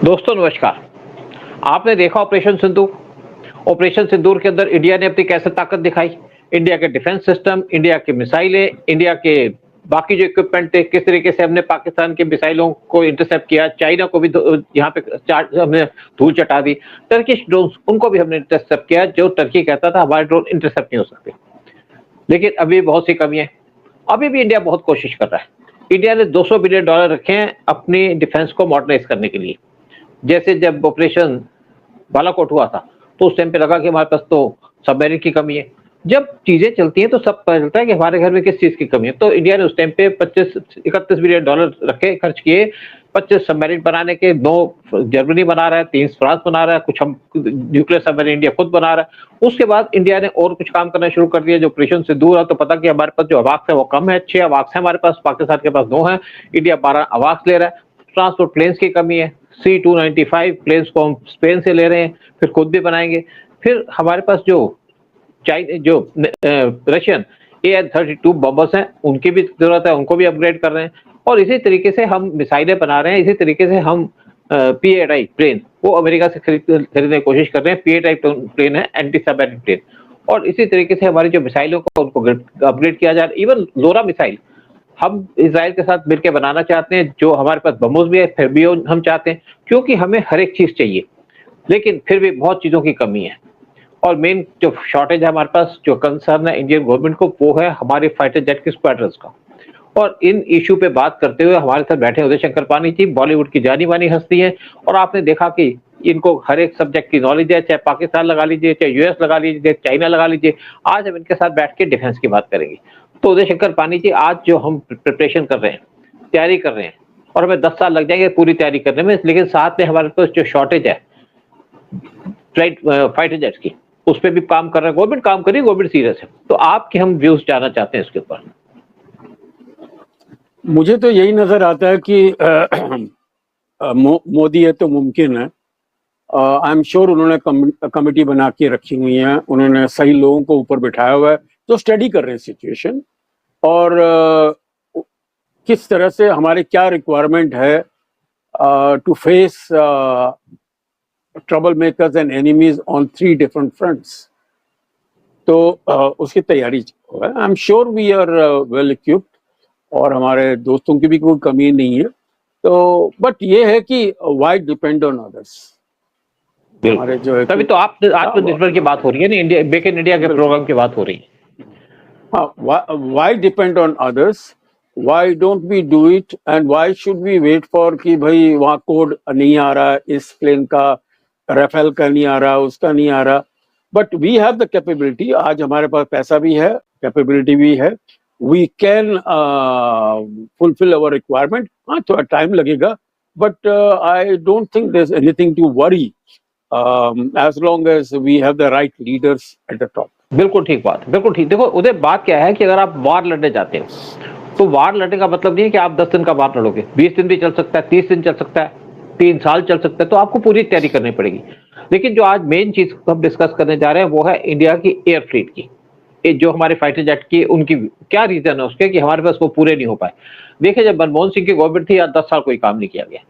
दोस्तों नमस्कार। आपने देखा ऑपरेशन सिंदूर के अंदर इंडिया ने अपनी कैसे ताकत दिखाई। इंडिया के डिफेंस सिस्टम, इंडिया की मिसाइलें, इंडिया के बाकी जो इक्विपमेंट थे, किस तरीके से हमने पाकिस्तान के मिसाइलों को इंटरसेप्ट किया। चाइना को भी यहाँ पे हमने धूल चटा दी। टर्किश ड्रोन उनको भी हमने इंटरसेप्ट किया, जो टर्की कहता था हमारे ड्रोन इंटरसेप्ट नहीं हो सकते। लेकिन अभी बहुत सी कमी है। अभी भी इंडिया बहुत कोशिश कर रहा है। इंडिया ने $200 बिलियन रखे हैं अपनी डिफेंस को मॉडर्नाइज करने के लिए। जैसे जब ऑपरेशन बालाकोट हुआ था, तो उस टाइम पे लगा कि हमारे पास तो सबमरीन की कमी है। जब चीजें चलती हैं तो सब पता चलता है कि हमारे घर में किस चीज की कमी है। तो इंडिया ने उस टाइम पे 31 बिलियन डॉलर रखे, खर्च किए 25 सबमरीन बनाने के। 9 जर्मनी बना रहा है, 3 फ्रांस बना रहा है, कुछ हम न्यूक्लियर सबमरीन इंडिया खुद बना रहा है। उसके बाद इंडिया ने और कुछ काम करना शुरू कर दिया। जो ऑपरेशन से दूर है तो पता कि हमारे पास जो अवाक्स है वो कम है, 6 अवाक्स है हमारे पास, पाकिस्तान के पास 9 है। इंडिया 12 अवाक्स ले रहा है। ट्रांसपोर्ट प्लेन्स की कमी है, C-295 प्लेन्स को हम स्पेन से ले रहे हैं, फिर खुद भी बनाएंगे। फिर हमारे पास जो रशियन AN-32 बॉम्बर्स हैं, उनकी भी जरूरत है, उनको भी अपग्रेड कर रहे हैं। और इसी तरीके से हम मिसाइलें बना रहे हैं। इसी तरीके से हम P-8I प्लेन वो अमेरिका से खरीदने की कोशिश कर रहे हैं। P-8I प्लेन है, एंटी सबमरीन प्लेन। और इसी तरीके से हमारी जो मिसाइलों को उनको अपग्रेड किया जा रहा है। इवन लोरा मिसाइल हम इजराइल के साथ मिलकर बनाना चाहते हैं। जो हमारे पास ब्रह्मोस भी है, फिर भी हम चाहते हैं, क्योंकि हमें हर एक चीज चाहिए। लेकिन फिर भी बहुत चीजों की कमी है। और मेन जो शॉर्टेज है हमारे पास, जो कंसर्न है इंडियन गवर्नमेंट को, वो है हमारे फाइटर जेट के स्क्वाड्रन्स का। और इन इशू पे बात करते हुए हमारे साथ बैठे उदय शंकर पानी जी, बॉलीवुड की जानी मानी हस्ती है। और आपने देखा कि इनको हर एक सब्जेक्ट की नॉलेज है, चाहे पाकिस्तान लगा लीजिए, चाहे यूएस लगा लीजिए, चाइना लगा लीजिए। आज हम इनके साथ बैठ के डिफेंस की बात करेंगे। तो उदय शंकर पानी जी, आज जो हम प्रिपरेशन कर रहे हैं, तैयारी कर रहे हैं, और हमें 10 साल लग जाएंगे पूरी तैयारी करने में, लेकिन साथ में हमारे पास जो शॉर्टेज है फाइटर जेट्स की, उस पर भी काम कर रहा है गवर्नमेंट, काम करिए, गवर्नमेंट सीरियस है। तो आपके हम व्यूज जानना चाहते हैं इसके ऊपर। मुझे तो यही नजर आता है कि मोदी है तो मुमकिन है। आई एम श्योर उन्होंने कमेटी बना के रखी हुई है, उन्होंने सही लोगों को ऊपर बिठाया हुआ है जो स्टडी कर रहे हैं सिचुएशन, और किस तरह से हमारे क्या रिक्वायरमेंट है to face trouble makers and enemies on 3 different fronts. तो उसकी तैयारी है। I am sure we are well equipped, और हमारे दोस्तों की भी कोई कमी नहीं है। तो बट ये है कि व्हाई डिपेंड ऑन अदर्स। हमारे जो है तभी तो आप आत्मनिर्भर की बात हो रही है ना, इंडिया मेक इन इंडिया के प्रोग्राम की बात हो रही है। हाँ, why depend on others, why don't we do it, and why should we wait for कि भाई वहाँ कोड नहीं आ रहा, इस प्लेन का, राफेल का नहीं आ रहा, उसका नहीं आ रहा। But we have the capability. आज हमारे पास पैसा भी है, कैपेबिलिटी भी है। We can fulfill our requirement. हाँ, थोड़ा टाइम लगेगा, but I don't think there's anything to worry as long as we have the right leaders at the top. बिल्कुल ठीक बात, बिल्कुल ठीक। देखो उधर बात क्या है कि अगर आप वार लड़ने जाते हैं, तो वार लड़ने का मतलब नहीं है कि आप 10 दिन का वार लड़ोगे। 20 दिन भी चल सकता है, 30 दिन चल सकता है, 3 साल चल सकता है। तो आपको पूरी तैयारी करनी पड़ेगी। लेकिन जो आज मेन चीज हम डिस्कस करने जा रहे हैं, वो है इंडिया की एयर फ्लीट की। जो हमारे फाइटर जेट की, उनकी क्या रीजन है उसके कि हमारे पास वो पूरे नहीं हो पाए। देखिए, जब मनमोहन सिंह की गवर्नमेंट थी, 10 साल कोई काम नहीं किया गया।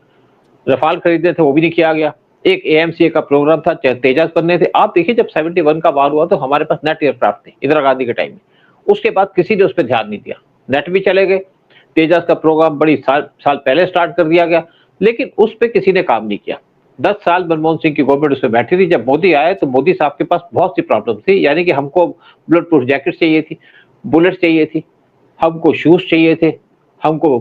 रफाल खरीदने थे, वो भी नहीं किया गया। एक AMCA का प्रोग्राम था, तेजस बनने थे। आप देखिए, जब 71 का वार हुआ तो हमारे पास नेट एयरक्राफ्ट थे इंदिरा गांधी के टाइम में। उसके बाद किसी ने उस पर ध्यान नहीं दिया, नेट भी चले गए। तेजस का प्रोग्राम बड़ी साल पहले स्टार्ट कर दिया गया, लेकिन उस पर किसी ने काम नहीं किया। 10 साल मनमोहन सिंह की गवर्नमेंट उस पर बैठी थी। जब मोदी आए तो मोदी साहब के पास बहुत सी प्रॉब्लम थी, यानी कि हमको बुलेट प्रूफ जैकेट चाहिए थी, बुलेट चाहिए थी, हमको शूज चाहिए थे, हमको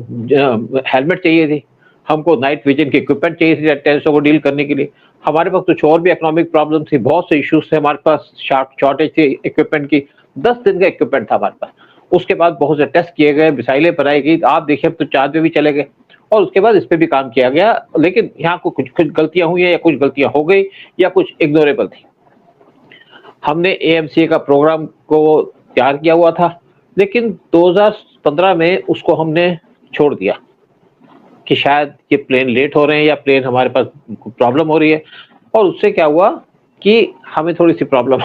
हेलमेट चाहिए थी, हमको नाइट विजन के इक्विपमेंट चाहिए थे टेररिस्टों को डील करने के लिए। हमारे पास कुछ और भी इकोनॉमिक प्रॉब्लम थी, बहुत से इश्यूज थे हमारे पास, शॉर्टेज थी इक्विपमेंट की। 10 दिन का इक्विपमेंट था हमारे पास। उसके बाद बहुत से टेस्ट किए गए, मिसाइलें बनाई गई। आप देखिए, अब तो चांद पे भी चले गए, और उसके बाद इस पे भी काम किया गया। लेकिन यहाँ को कुछ गलतियां हुई है, या कुछ गलतियां हो गई, या कुछ इग्नोरेबल थी। हमने AMCA का प्रोग्राम को तैयार किया हुआ था, लेकिन 2015 में उसको हमने छोड़ दिया कि शायद ये प्लेन लेट हो रहे हैं, या प्लेन हमारे पास प्रॉब्लम हो रही है। और उससे क्या हुआ कि हमें थोड़ी सी प्रॉब्लम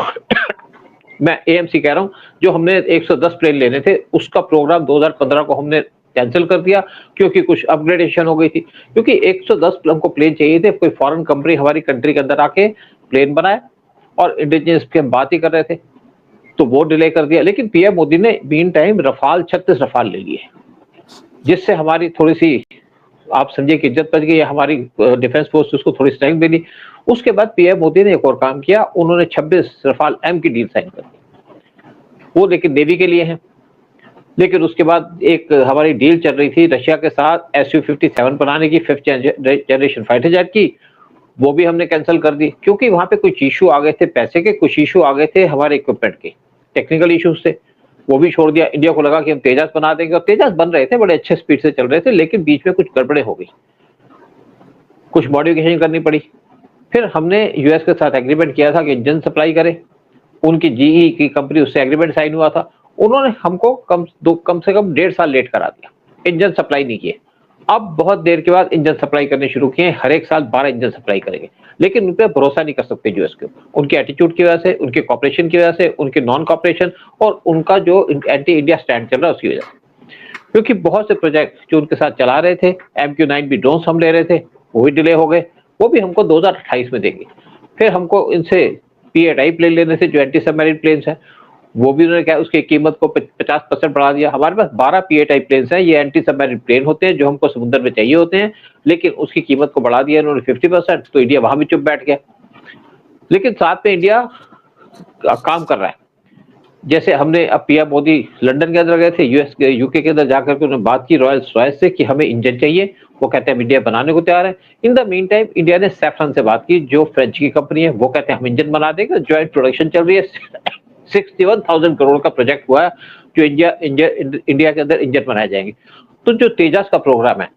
मैं AMC कह रहा हूँ, जो हमने 110 प्लेन लेने थे, उसका प्रोग्राम 2015 को हमने कैंसिल कर दिया क्योंकि कुछ अपग्रेडेशन हो गई थी, क्योंकि 110 हमको प्लेन चाहिए थे, कोई फॉरेन कंपनी हमारी कंट्री के अंदर आके प्लेन बनाए और इंडिजिनियस की हम बात ही कर रहे थे, तो वो डिले कर दिया। लेकिन पीएम मोदी ने मीन टाइम रफाल 36 रफाल ले लिए, जिससे हमारी थोड़ी सी आप समझिए कि इज्जत बच गई, हमारी डिफेंस फोर्स उसको थोड़ी स्ट्रेंथ मिली। उसके बाद पीएम मोदी ने एक और काम किया, उन्होंने 26 रफाल एम की डील साइन कर दी, वो लेकिन नेवी के लिए है। लेकिन उसके बाद एक हमारी डील चल रही थी रशिया के साथ Su-57 बनाने की, 5th जनरेशन फाइटर जेट की, वो भी हमने कैंसिल कर दी क्योंकि वहां पे कुछ इशू आ गए थे, पैसे के कुछ इशू आ गए थे, हमारे इक्विपमेंट के टेक्निकल इश्यूज थे, वो भी छोड़ दिया। इंडिया को लगा कि हम तेजस बना देंगे, और तेजस बन रहे थे, बड़े अच्छे स्पीड से चल रहे थे, लेकिन बीच में कुछ गड़बड़े हो गई, कुछ मॉडिफिकेशन करनी पड़ी। फिर हमने यूएस के साथ एग्रीमेंट किया था कि इंजन सप्लाई करें, उनकी जीई की कंपनी, उससे एग्रीमेंट साइन हुआ था, उन्होंने हमको कम से कम 1.5 साल लेट करा दिया, इंजन सप्लाई नहीं किए। अब बहुत देर के बाद इंजन सप्लाई करने शुरू किए, हर एक साल 12 इंजन सप्लाई करेंगे, लेकिन उन पर भरोसा नहीं कर सकते यूएस के ऊपर, उनके एटीट्यूड की वजह से, उनके कॉपरेशन की वजह से, उनके नॉन कॉपरेशन और उनका जो एंटी इंडिया स्टैंड चल रहा है उसकी वजह से। क्योंकि बहुत से प्रोजेक्ट जो उनके साथ चला रहे थे, MQ-9 भी ड्रोन्स हम ले रहे थे, वो भी डिले हो गए, वो भी हमको 2028 में देंगे। फिर हमको इनसे P-8I प्लेन लेने से, जो एंटी सबमरीन प्लेन्स है, वो भी उन्होंने क्या उसकी कीमत को 50% बढ़ा दिया। हमारे पास 12 P-8I प्लेन्स हैं, ये एंटी सबमरीन प्लेन होते हैं जो हमको समुद्र में चाहिए होते हैं, लेकिन उसकी कीमत को बढ़ा दिया इन्होंने 50%, तो इंडिया वहां भी चुप बैठ गया। लेकिन साथ में इंडिया काम कर रहा है, जैसे हमने अब पीएम मोदी लंदन के अंदर गए थे, यूके के अंदर जाकर के उन्होंने बात की रॉयल्स रॉयस से कि हमें इंजन चाहिए, वो कहते हैं इंडिया बनाने को तैयार है। In the mean time India ने सैफरन से बात की, जो फ्रेंच की कंपनी है, वो कहते हैं हम इंजन बना देंगे, ज्वाइंट प्रोडक्शन चल रही है। 61,000 करोड़ का प्रोजेक्ट हुआ है, जो इंडिया के अंदर इंजन बनाए जाएंगे। तो जो तेजस का प्रोग्राम है,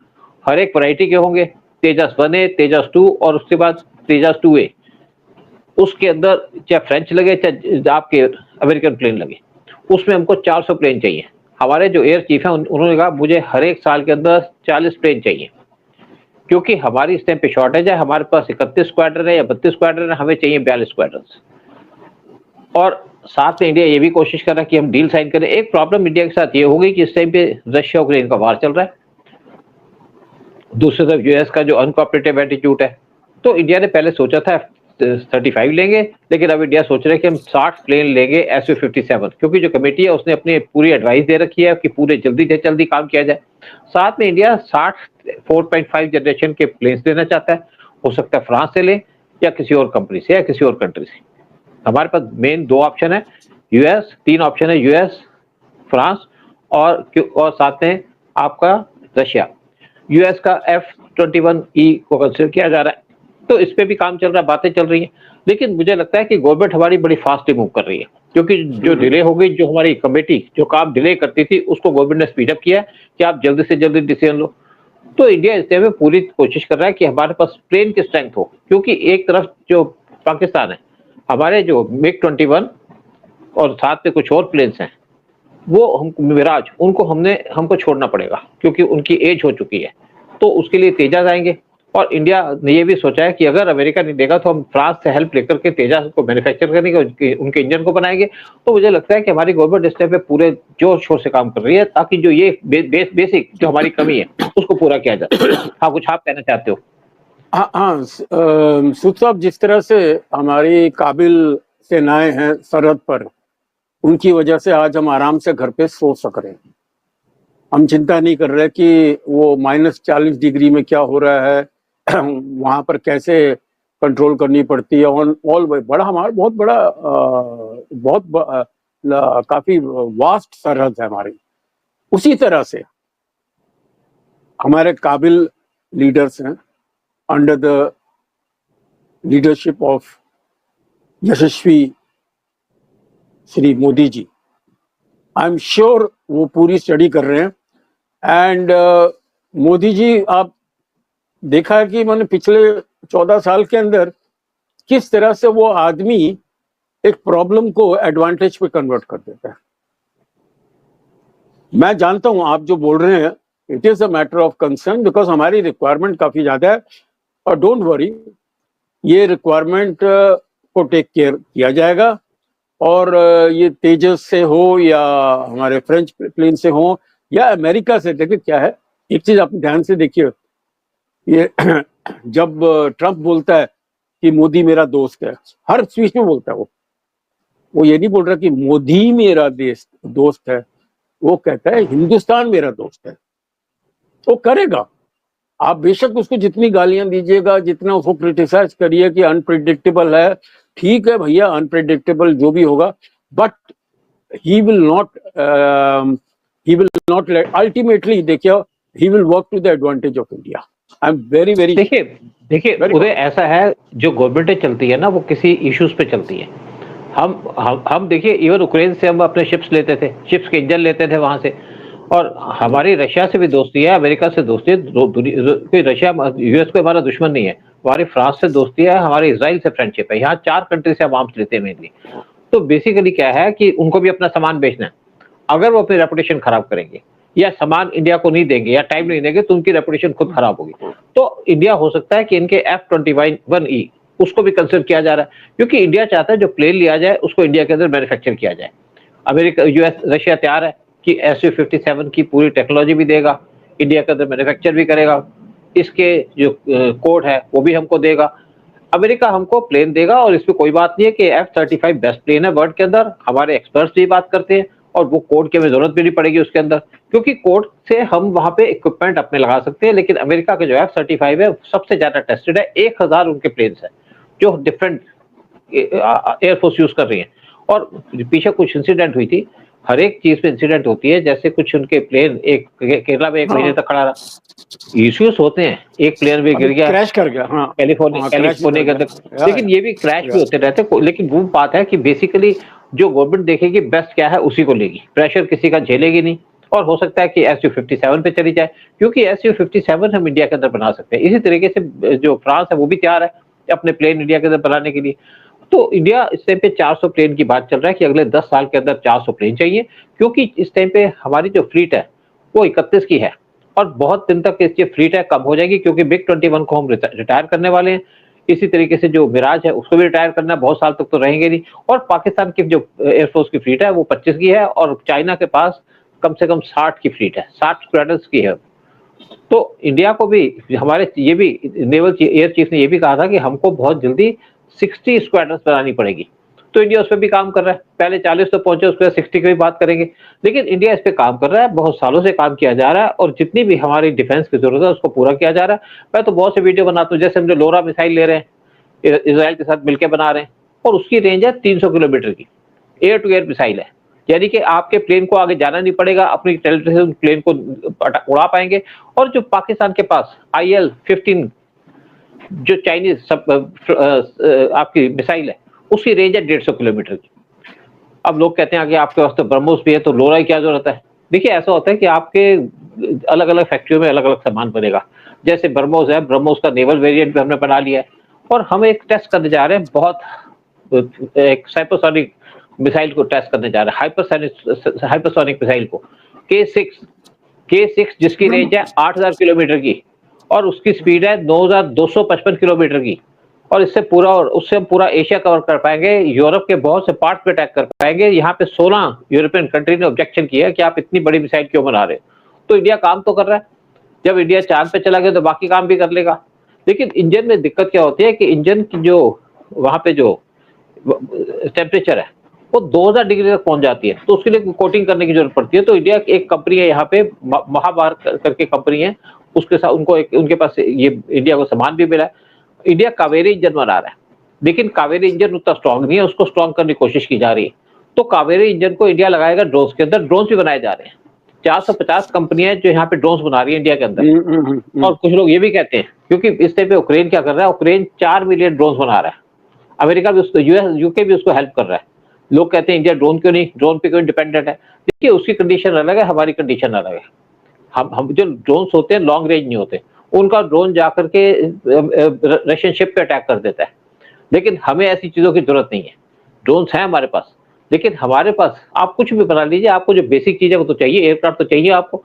हर एक वैरायटी के होंगे, तेजस 1A, तेजस 2 और उसके बाद तेजस 2A, उसके अंदर चाहे फ्रेंच लगे चाहे आपके अमेरिकन प्लेन लगे, उसमें हमको 400 प्लेन चाहिए। हमारे जो एयर चीफ हैं उन्होंने कहा मुझे हर एक साल के अंदर 40 प्लेन चाहिए, क्योंकि हमारी इस टाइम पे शॉर्टेज है, हमारे पास 31 स्क्वाड्रन है या 32 स्क्वाड्रन है, हमें चाहिए 42 स्क्वाड्रन। और साथ में इंडिया ये भी कोशिश कर रहा है कि हम डील साइन करें। एक प्रॉब्लम इंडिया के साथ ये हो गई कि इस टाइम पे रशिया यूक्रेन का वार चल रहा है, दूसरी तरफ यूएस का जो अनकोऑपरेटिव एटीट्यूड है, तो इंडिया ने पहले सोचा था 35 लेंगे, लेकिन अब इंडिया सोच रहा है कि हम 60 प्लेन लेंगे Su-57, क्योंकि जो कमेटी है उसने अपनी पूरी एडवाइस दे रखी है कि पूरे जल्दी से जल्दी काम किया जाए। साथ में इंडिया 4.5 जनरेशन के प्लेन्स लेना चाहता है, हो सकता है फ्रांस से ले या किसी और कंपनी से या किसी और कंट्री से। हमारे पास मेन 2 ऑप्शन है, यूएस, 3 ऑप्शन है, यूएस, फ्रांस और साथ में आपका रशिया। यूएस का F-21E को कंसिडर किया जा रहा है, तो इस पे भी काम चल रहा है, बातें चल रही हैं। लेकिन मुझे लगता है कि गवर्नमेंट हमारी बड़ी फास्ट मूव कर रही है, क्योंकि जो डिले हो गई, जो हमारी कमेटी जो काम डिले करती थी, उसको गवर्नमेंट ने स्पीड अप किया कि आप जल्दी से जल्दी डिसीजन लो। तो इंडिया इस में पूरी कोशिश कर रहा है कि हमारे पास प्लेन की स्ट्रेंथ हो, क्योंकि एक तरफ जो पाकिस्तान है, हमारे जो MiG-21 और साथ में कुछ और प्लेन्स हैं, वो हम मिराज, उनको हमको छोड़ना पड़ेगा, क्योंकि उनकी एज हो चुकी है, तो उसके लिए तेजस आएंगे। और इंडिया ने ये भी सोचा है कि अगर अमेरिका नहीं देगा तो हम फ्रांस से हेल्प लेकर के तेजस को मैन्युफैक्चर करेंगे, उनके इंजन को बनाएंगे। तो मुझे लगता है कि हमारी गवर्नमेंट इस टाइम पे पूरे जोर शोर से काम कर रही है, ताकि जो ये बेसिक जो हमारी कमी है उसको पूरा किया जाए। हाँ, कुछ आप कहना चाहते हो? हाँ, सूद साहब, जिस तरह से हमारी काबिल सेनाएं हैं सरहद पर, उनकी वजह से आज हम आराम से घर पे सो सक रहे हैं। हम चिंता नहीं कर रहे कि वो -40 डिग्री में क्या हो रहा है, वहां पर कैसे कंट्रोल करनी पड़ती है। ऑल बड़ा हमारा बहुत बड़ा काफी वास्ट सरहद है हमारी। उसी तरह से हमारे काबिल लीडर्स हैं, अंडर द लीडरशिप ऑफ यशस्वी Shri Modi ji. I am sure वो पूरी स्टडी कर रहे हैं। एंड मोदी जी, आप देखा है कि मैंने पिछले 14 साल के अंदर किस तरह से वो आदमी एक प्रॉब्लम को एडवांटेज पे कन्वर्ट कर देता है। मैं जानता हूं आप जो बोल रहे हैं, it is a matter of concern, because हमारी रिक्वायरमेंट काफी ज्यादा है। और डोंट वरी, ये रिक्वायरमेंट को टेक केयर किया जाएगा। और ये तेजस से हो या हमारे फ्रेंच प्लेन से हो या अमेरिका से। देखिए क्या है, एक चीज आप ध्यान से देखिए, ये जब ट्रम्प बोलता है कि मोदी मेरा दोस्त है, हर स्पीच में बोलता है वो ये नहीं बोल रहा कि मोदी मेरा देश दोस्त है, वो कहता है हिंदुस्तान मेरा दोस्त है। वो करेगा, आप बेशक उसको जितनी गालियां दीजिएगा, जितना उसको क्रिटिसाइज करिए कि अनप्रिडिक्टेबल है, ठीक है भैया, अनप्रिडिक्टेबल जो भी होगा, but he will not ultimately, देखिए, he will work to the advantage of India. I'm very देखिए देखिए very उदय, ऐसा है जो गवर्नमेंटें चलती है ना वो किसी इश्यूज पे चलती है। हम देखिए, इवन यूक्रेन से हम अपने शिप्स लेते थे, शिप्स के इंजन लेते थे वहां से, और हमारी रशिया से भी दोस्ती है, अमेरिका से दोस्ती है, कोई रशिया यूएस को हमारा दुश्मन नहीं है, हमारी फ्रांस से दोस्ती है, हमारी इजराइल से फ्रेंडशिप है, यहाँ 4 कंट्री से हम आर्म्स लेते हैं मेनली। तो बेसिकली क्या है कि उनको भी अपना सामान बेचना है, अगर वो अपनी रेपुटेशन खराब करेंगे या सामान इंडिया को नहीं देंगे या टाइम नहीं देंगे तो उनकी रेपुटेशन खुद खराब होगी। तो इंडिया हो सकता है कि इनके F-21E उसको भी कंसिडर किया जा रहा है, क्योंकि इंडिया चाहता है जो प्लेन लिया जाए उसको इंडिया के अंदर मैन्युफैक्चर किया जाए। अमेरिका, यूएस, रशिया तैयार है कि Su-57 की पूरी टेक्नोलॉजी भी देगा, इंडिया के अंदर मैन्युफैक्चर भी करेगा, इसके जो कोड है वो भी हमको देगा। अमेरिका हमको प्लेन देगा, और इसमें कोई बात नहीं है कि F-35 बेस्ट प्लेन है वर्ल्ड के अंदर, हमारे एक्सपर्ट्स भी बात करते हैं, और वो कोड की हमें जरूरत भी नहीं पड़ेगी उसके अंदर, क्योंकि कोड से हम वहां पे इक्विपमेंट अपने लगा सकते हैं। लेकिन अमेरिका के जो F-35 है सबसे ज्यादा टेस्टेड है, 1000 उनके प्लेन्स है जो डिफरेंट एयरफोर्स यूज कर रही है। और पीछे कुछ इंसिडेंट हुई थी, हर एक चीज पे इंसिडेंट होती है, जैसे कुछ उनके प्लेन एक केरला में 1 महीने तक खड़ा रहा, इश्यूज होते हैं, एक प्लेन भी गिर गया, क्रैश कर गया, हाँ, कैलिफोर्निया के अंदर, लेकिन ये भी क्रैश भी होते रहते। लेकिन वो बात है कि बेसिकली जो गवर्नमेंट देखेगी बेस्ट क्या है उसी को लेगी, प्रेशर किसी का झेलेगी नहीं, और हो सकता है कि Su-57 पे चली जाए, क्योंकि Su-57 हम इंडिया के अंदर बना सकते हैं। इसी तरीके से जो फ्रांस है वो भी तैयार है अपने प्लेन इंडिया के अंदर बनाने के लिए। तो इंडिया इस टाइम पे 400 प्लेन की बात चल रहा है कि अगले 10 साल के अंदर 400 प्लेन चाहिए, क्योंकि इस टाइम पे हमारी जो फ्लीट है वो 31 की है, और बहुत दिन तक इसकी फ्लीट है कम हो जाएगी, क्योंकि मिग 21 को हम रिटायर करने वाले हैं। इसी तरीके से जो मिराज है उसको भी रिटायर करना है, बहुत साल तक तो रहेंगे नहीं। और पाकिस्तान की जो एयरफोर्स की फ्लीट है वो 25 की है, और चाइना के पास कम से कम 60 की फ्लीट है, 60 स्क्वाड्रन्स की है। तो इंडिया को भी, हमारे ये भी नेवल एयर चीफ ने ये भी कहा था कि हमको बहुत जल्दी 60 स्क्वाड्रन्स बनानी पड़ेगी, तो इंडिया उस पर भी काम कर रहा है। पहले 40 तो पहुंचे, उसके बाद 60 की भी बात करेंगे, लेकिन इंडिया इस पे काम कर रहा है, बहुत सालों से काम किया जा रहा है, और जितनी भी हमारी डिफेंस की जरूरत है उसको पूरा किया जा रहा है। मैं तो बहुत से वीडियो बनाता हूँ, जैसे हम जो लोरा मिसाइल ले रहे हैं, इसराइल के साथ मिलकर बना रहे हैं, और उसकी रेंज है 300 किलोमीटर की, एयर टू एयर मिसाइल है, यानी कि आपके प्लेन को आगे जाना नहीं पड़ेगा, अपनी टेरिटरी से प्लेन को उड़ा पाएंगे। और जो पाकिस्तान के पास IL-15 जो चाइनीज आपकी मिसाइल है उसकी रेंज है 150 किलोमीटर की। अब लोग कहते हैं कि आपके पास तो ब्रह्मोस भी है तो लोरा की क्या जरूरत है। देखिए ऐसा होता है कि आपके अलग अलग फैक्ट्रियों में अलग अलग सामान बनेगा, जैसे ब्रह्मोस है, ब्रह्मोस का नेवल वेरिएंट भी हमने बना लिया है, और हम एक टेस्ट करने जा रहे हैं, बहुत एक हाइपरसोनिक मिसाइल को टेस्ट करने जा रहे हैं, हाइपरसोनिक मिसाइल को, K6 जिसकी रेंज है 8000 किलोमीटर की, और उसकी स्पीड है 9255 किलोमीटर की, और इससे पूरा, और उससे हम पूरा एशिया कवर कर पाएंगे, यूरोप के बहुत से पार्ट पे अटैक कर पाएंगे। यहाँ पे 16 यूरोपियन कंट्री ने ऑब्जेक्शन किया कि आप इतनी बड़ी मिसाइल क्यों बना रहे हो। तो इंडिया काम तो कर रहा है, जब इंडिया चांद पे चला गया तो बाकी काम भी कर लेगा। लेकिन इंजन में दिक्कत क्या होती है कि इंजन की जो वहां पे जो टेम्परेचर है वो 2000 डिग्री तक पहुंच जाती है, तो उसके लिए कोटिंग करने की जरूरत पड़ती है। तो इंडिया एक कंपनी है यहाँ पे, महाभार करके कंपनी है, उसके साथ उनको उनके पास ये इंडिया को सामान भी मिला है। इंडिया कावेरी इंजन बना रहा है, लेकिन कावेरी इंजन उतना स्ट्रॉन्ग नहीं है, उसको स्ट्रॉन्ग करने की कोशिश की जा रही है। तो कावेरी इंजन को इंडिया लगाएगा ड्रोन्स के अंदर, ड्रोन्स भी बनाए जा रहे हैं। 450 कंपनियां जो यहाँ पे ड्रोन्स बना रही है इंडिया के अंदर। और कुछ लोग ये भी कहते हैं, क्योंकि इस टाइम पे यूक्रेन क्या कर रहा है, यूक्रेन 4 मिलियन ड्रोन्स बना रहा है, अमेरिका भी उसको, यूके भी उसको हेल्प कर रहा है। लोग कहते हैं इंडिया ड्रोन क्यों नहीं, ड्रोन पे क्यों डिपेंडेंट है। देखिए उसकी कंडीशन अलग है, हमारी कंडीशन अलग है। हम जो ड्रोन्स होते हैं लॉन्ग रेंज नहीं होते, उनका ड्रोन जाकर के रशियन शिप पे अटैक कर देता है, लेकिन हमें ऐसी चीजों की जरूरत नहीं है। ड्रोन्स हैं हमारे पास, लेकिन हमारे पास आप कुछ भी बना लीजिए, आपको जो बेसिक चीज है वो तो चाहिए, एयरक्राफ्ट तो चाहिए आपको।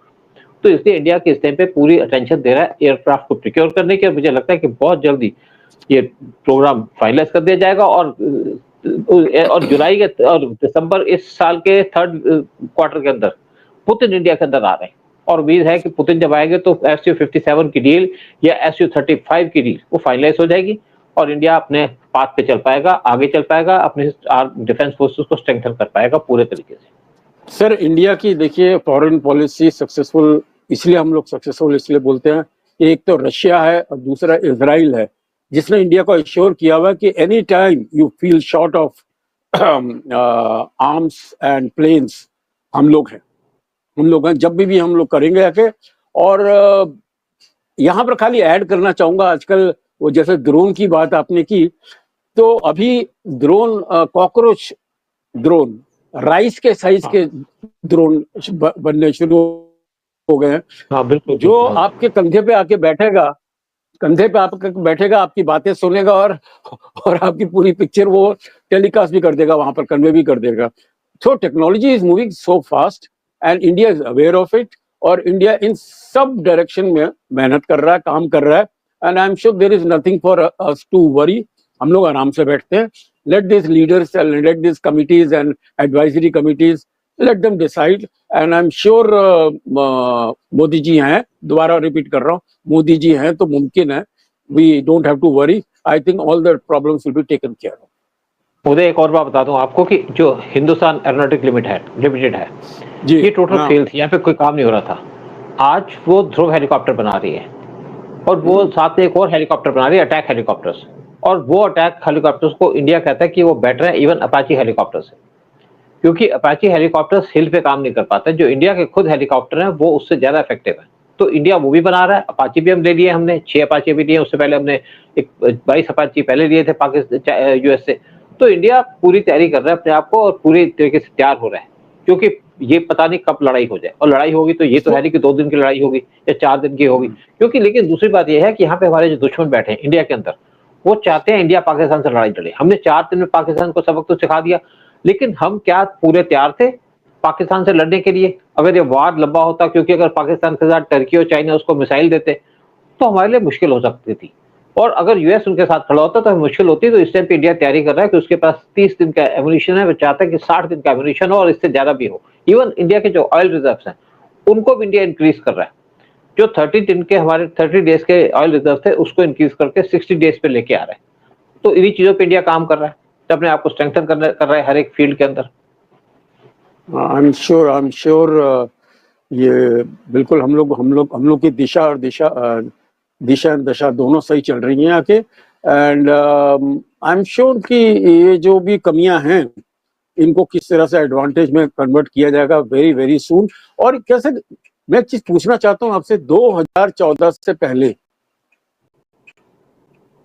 तो इसलिए इंडिया के इस टाइम पे पूरी अटेंशन दे रहा है एयरक्राफ्ट को प्रिक्योर करने की, और मुझे लगता है कि बहुत जल्दी ये प्रोग्राम फाइनलाइज कर दिया जाएगा, और जुलाई के और दिसंबर इस साल के 3rd क्वार्टर के अंदर पुतिन इंडिया के अंदर आ रहे हैं और उम्मीद है कि पुतिन जब आएंगे तो SU-57 की डील या SU-35 की डील वो फाइनलाइज हो जाएगी और इंडिया अपने पाथ पे चल पाएगा, आगे चल पाएगा, अपने डिफेंस फोर्सेस को स्ट्रेंथन कर पाएगा पूरे तरीके से। सर इंडिया की देखिए फॉरेन पॉलिसी सक्सेसफुल इसलिए हम लोग सक्सेसफुल इसलिए बोलते हैं कि एक तो रशिया है और दूसरा इजराइल है, जिसने इंडिया को एश्योर किया हुआ कि any time you feel short of arms and planes हम लोग हैं जब भी हम लोग करेंगे आके। और यहाँ पर खाली ऐड करना चाहूंगा, आजकल वो जैसे ड्रोन की बात आपने की, तो अभी ड्रोन कॉकरोच ड्रोन राइस के साइज के ड्रोन बनने शुरू हो गए हैं। हाँ बिल्कुल, जो आपके कंधे पे आके बैठेगा, आपकी बातें सुनेगा और आपकी पूरी पिक्चर वो टेलीकास्ट भी कर देगा, वहां पर कन्वे भी कर देगा। So technology is moving so fast and India is aware of it, और इंडिया इन सब डायरेक्शन में मेहनत कर रहा है, काम कर रहा है, and I am sure there is nothing for us to worry. हम लोग आराम से बैठते हैं, let these leaders and let these committees and advisory committees let them decide, and I'm sure Modi ji हैं, दोबारा रिपीट कर रहा हूँ, मोदी जी हैं तो मुमकिन है, we don't have to worry, I think all the problems will be taken care of। उदय एक और बात बता दूं आपको कि जो हिंदुस्तान एरोनॉटिक लिमिटेड है जी, ये टोटल हाँ। फेल थी, यहाँ पे कोई काम नहीं हो रहा था। आज वो ध्रुव हेलीकॉप्टर बना रही है और वो साथ में एक और हेलीकॉप्टर बना रही है, अटैक हेलीकॉप्टर्स, और वो अटैक हेलीकॉप्टर्स को इंडिया कहता है कि वो बेटर है इवन अपाची हेलीकॉप्टर से, क्योंकि अपाची हेलीकॉप्टर्स हिल पे काम नहीं कर पाते। जो इंडिया के खुद हेलीकॉप्टर हैं वो उससे ज्यादा इफेक्टिव है, तो इंडिया वो भी बना रहा है। अपाची भी हम ले लिए, हमने 6 अपाची भी लिए, उससे पहले हमने 22 अपाची पहले लिए थे पाकिस्तान US से। तो इंडिया पूरी तैयारी कर रहा है अपने आप को और पूरी तरीके से तैयार हो रहा है, क्योंकि ये पता नहीं कब लड़ाई हो जाए, और लड़ाई होगी तो ये तो है नहीं कि 2 दिन की लड़ाई होगी या 4 दिन की होगी, क्योंकि लेकिन दूसरी बात यह है कि यहाँ पे हमारे जो दुश्मन बैठे हैं इंडिया के अंदर, वो चाहते हैं इंडिया पाकिस्तान से लड़ाई लड़े। हमने 4 दिन में पाकिस्तान को सबक तो सिखा दिया, लेकिन हम क्या पूरे तैयार थे पाकिस्तान से लड़ने के लिए? अगर ये वार लंबा होता, क्योंकि अगर पाकिस्तान के साथ टर्की और चाइना उसको मिसाइल देते तो हमारे लिए मुश्किल हो सकती थी, और अगर US उनके साथ खड़ा होता तो मुश्किल होती। तो इस टाइम पे इंडिया तैयारी कर रहा है कि उसके पास 30 दिन का एमुनिशन है, वो चाहता है कि 60 दिन का एमुनिशन हो और इससे ज्यादा भी हो। इवन इंडिया के जो ऑयल रिजर्व्स हैं उनको भी इंडिया इंक्रीज कर रहा है, जो 30 दिन के हमारे 30 डेज के ऑयल रिजर्व थे उसको इंक्रीज करके 60 डेज पे लेके आ रहा है। तो इन्हीं चीजों पे इंडिया काम कर रहा है, तो अपने आप को स्ट्रेंथन कर रहा है हर एक फील्ड के अंदर। आई एम श्योर ये बिल्कुल हम लोग की दिशा और दशा दोनों सही चल रही हैं आके, एंड आई एम श्योर कि ये जो भी कमियां हैं इनको किस तरह से एडवांटेज में कन्वर्ट किया जाएगा वेरी वेरी सून। और कैसे, मैं एक चीज पूछना चाहता हूं आपसे, 2014 से पहले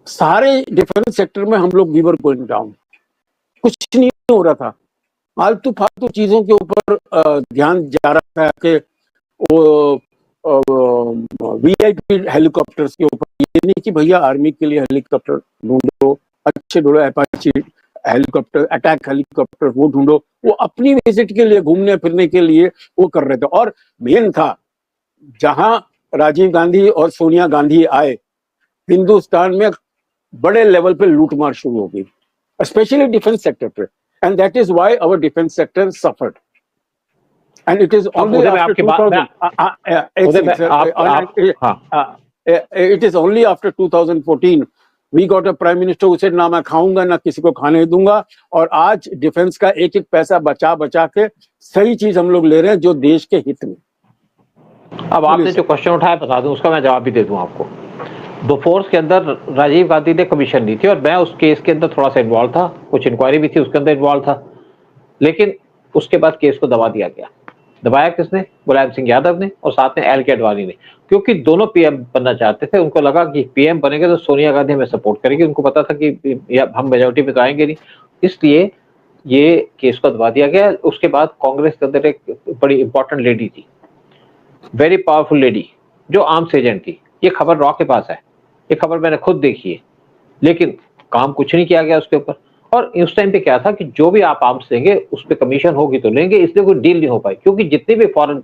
सारे डिफेंस सेक्टर में हम लोग वी वर गोइंग डाउन, कुछ नहीं हो रहा था, फालतू चीजों के ऊपर ध्यान जा रहा था कि वो VIP हेलीकॉप्टर्स के ऊपर, ये नहीं कि भैया आर्मी के लिए हेलीकॉप्टर ढूंढो, अच्छे ढूंढो, अपाची हेलीकॉप्टर, अटैक हेलीकॉप्टर वो ढूंढो, वो अपनी विजिट के लिए, घूमने फिरने के लिए वो कर रहे थे। और मेन था, जहां राजीव गांधी और सोनिया गांधी आए, हिंदुस्तान में बड़े लेवल पे लूटमार शुरू हो गई, स्पेशली डिफेंस सेक्टर पे, and that is why our defence sector suffered, and it is only after 2014 we got a prime minister who said ना मैं खाऊंगा ना किसी को खाने दूंगा, और आज डिफेंस का एक एक पैसा बचा के सही चीज हम लोग ले रहे हैं जो देश के हित में। अब आपने जो क्वेश्चन उठाया बता दूं, उसका मैं जवाब भी दे दूं आपको। बोफोर्स के अंदर राजीव गांधी ने कमीशन ली थी और मैं उस केस के अंदर थोड़ा सा इन्वॉल्व था, कुछ इंक्वायरी भी थी उसके अंदर इन्वॉल्व था, लेकिन उसके बाद केस को दबा दिया गया। दबाया किसने? मुलायम सिंह यादव ने और साथ में LK आडवाणी ने, क्योंकि दोनों PM बनना चाहते थे। उनको लगा कि PM बनेंगे तो सोनिया गांधी हमें सपोर्ट करेगी, उनको पता था कि हम मेजोरिटी में तो आएंगे नहीं, इसलिए ये केस को दबा दिया गया। उसके बाद कांग्रेस के अंदर एक बड़ी इंपॉर्टेंट लेडी थी, वेरी पावरफुल लेडी, जो आर्म्स एजेंट थी। ये खबर रॉ के पास है, ये खबर मैंने खुद देखी है, लेकिन काम कुछ नहीं किया गया उसके ऊपर। और उस टाइम पे क्या था कि जो भी आप आर्म्स देंगे उस पर कमीशन होगी तो लेंगे, इसलिए कोई डील नहीं हो पाई, क्योंकि जितनी भी फॉरेन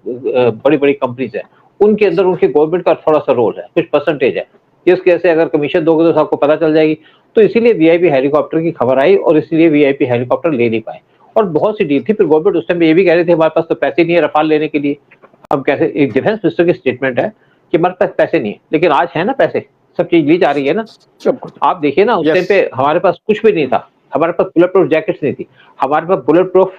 बड़ी बड़ी कंपनीज है उनके अंदर उनकी गवर्नमेंट का थोड़ा सा रोल है, कुछ परसेंटेज है, जिसके ऐसे अगर कमीशन दोगे तो सबको पता चल जाएगी। तो इसीलिए VIP हेलीकॉप्टर की खबर आई और इसीलिए VIP हेलीकॉप्टर ले नहीं पाए। और बहुत सी डील थी। फिर गवर्नमेंट उस टाइम पे ये भी कह रहे थे हमारे पास तो पैसे नहीं है रफाल लेने के लिए। अब कैसे, एक डिफेंस मिनिस्टर की स्टेटमेंट है कि हमारे पास पैसे नहीं है, लेकिन आज है ना पैसे, सब चीज ली जा रही है ना। सब कुछ। आप देखिए ना, उस टाइम यस, पे हमारे पास कुछ भी नहीं था। हमारे पास बुलेट प्रूफ जैकेट्स नहीं थी, हमारे पास बुलेट प्रूफ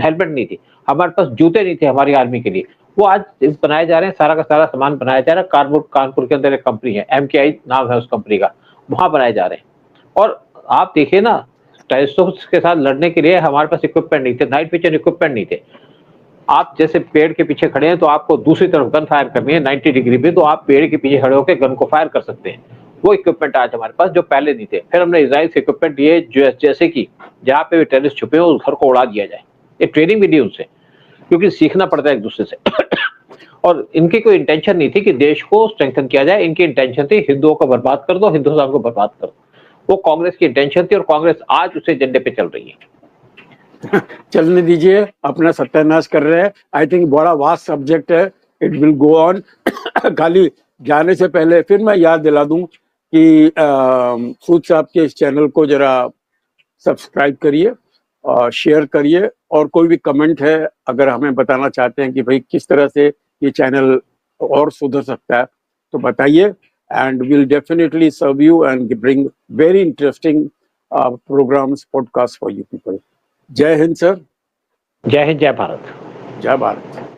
हेलमेट नहीं थी, हमारे पास जूते नहीं थे हमारी आर्मी के लिए। वो आज बनाए जा रहे हैं, सारा का सारा सामान बनाया जा रहा है। कानपुर के अंदर एक कंपनी है, MKI नाम है उस कंपनी का, वहां बनाए जा रहे हैं। और आप देखिए ना, टेररिस्टों के साथ लड़ने के लिए हमारे पास इक्विपमेंट नहीं थे, नाइट विजन इक्विपमेंट नहीं थे। आप जैसे पेड़ के पीछे खड़े हैं तो आपको दूसरी तरफ गन फायर करनी है 90 डिग्री पे, तो आप पेड़ के पीछे खड़े होकर गन को फायर कर सकते हैं। वो इक्विपमेंट आज हमारे पास जो पहले नहीं थे। फिर हमने इजराइल से इक्विपमेंट लिए, जैसे कि जहाँ पे भी टेररिस्ट छुपे हो उस घर को उड़ा दिया जाए। ये ट्रेनिंग भी दी उनसे, क्योंकि सीखना पड़ता है एक दूसरे से। और इनकी कोई इंटेंशन नहीं थी कि देश को स्ट्रेंथन किया जाए, इनकी इंटेंशन थी हिंदुओं को बर्बाद कर दो, हिंदुस्तान को बर्बाद कर दो। वो कांग्रेस की इंटेंशन थी, और कांग्रेस आज उस एजेंडे पे चल रही है। चलने दीजिए, अपना सत्यानाश कर रहे हैं। आई थिंक बड़ा वास्ट सब्जेक्ट है, इट विल गो ऑन। खाली जाने से पहले फिर मैं याद दिला दूं कि सूद साहब के इस चैनल को जरा सब्सक्राइब करिए और शेयर करिए, और कोई भी कमेंट है अगर हमें बताना चाहते हैं कि भाई किस तरह से ये चैनल और सुधर सकता है तो बताइए, and will definitely serve you and bring very interesting programs, podcast for you people. जय हिंद सर। जय हिंद, जय भारत। जय भारत।